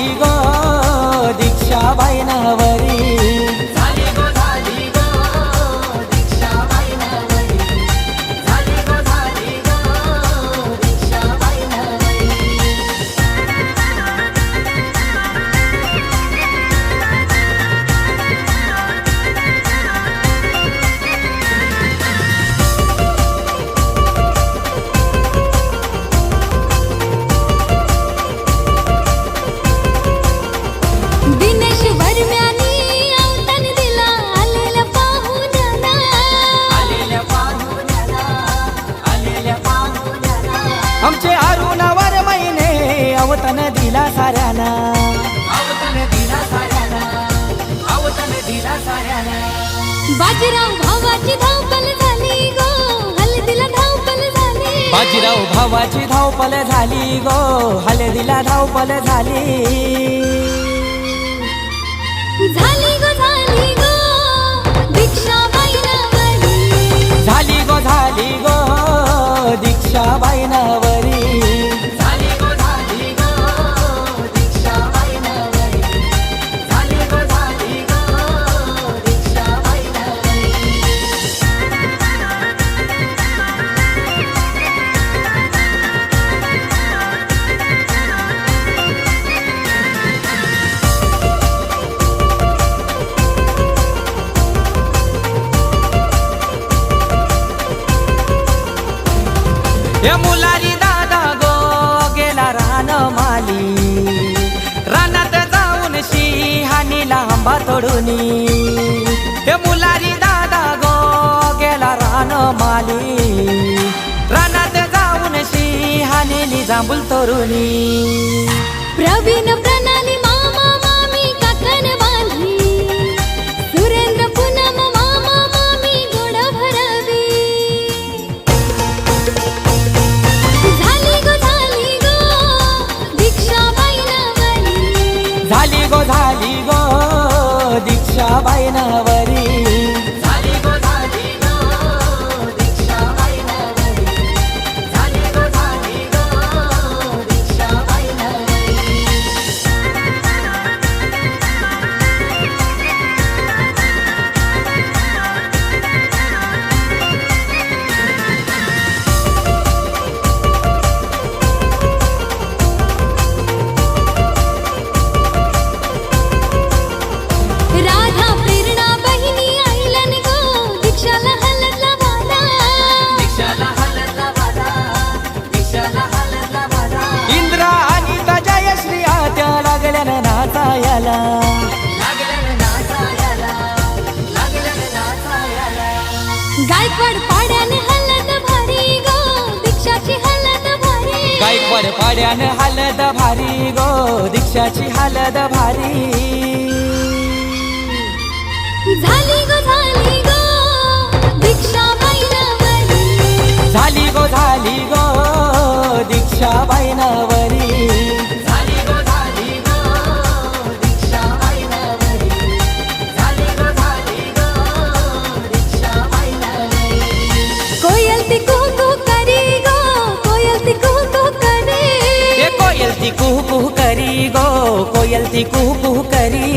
झाली गो दीक्षाबाई नवरी झाली गो दीक्षाबाई नवरी झाली गो दीक्षाबाई नवरी दिनेश वरम्यानी अवतार दिला आलेल्या पाहुण्याला आमचे अरुणावर महिने अवतन दिला साऱ्याना बाजीराव भावाची धावपल झाली गो हळदीला धावपल झाली बाजीराव भावाची धावपल झाली गो हळदीला धावपल झाली झाली गो दीक्षाबाई नवरी झाली गो दीक्षाबाई नवरी झाली गो दीक्षाबाई नवरी झाली गो दीक्षाबाई नवरी या मुलारी दादा गो गेला रान माली रानात जाऊन सिंहानीला आंबा तोडूनी या मुलारी दादा गो गेला रान माली रानात जाऊन सिंहानीली जांभूल तोडूनी प्रवीण प्रणाली मामा मामी काकण बांधली सुरेंद्र पूनम मामा मामी गोड भरवी झाली गो दीक्षाबाई नवरी झाली गो दीक्षाबाई नवरी झाली गो दीक्षाबाई नवरी झाली गो दीक्षाबाई नवरी राधा प्रेरणा बहिणी आईलन गो दीक्षाला हलदला वाला दीक्षाला हलदला बाधा दीक्षाला हलदला बाधा इंद्रा आणि जयश्री आत्या लागल्यानं नाचायला लागलं नाचायला गायकवाड पाड्याने हलद भारी गो दीक्षाची हलद भारी गायकवाड पाड्यानं हलद भारी गो दीक्षाची हलद भारी झाली गो दीक्षाबाई नवरी झाली गो दीक्षाबाई नवरी झाली गो दीक्षाबाई नवरी झाली गो दीक्षाबाई नवरी कोयल ती कुहू करी गो कोयल ती कुहू करी ए कोयल ती कुहू कुहू करी गो कोयल ती कुहू कुहू करी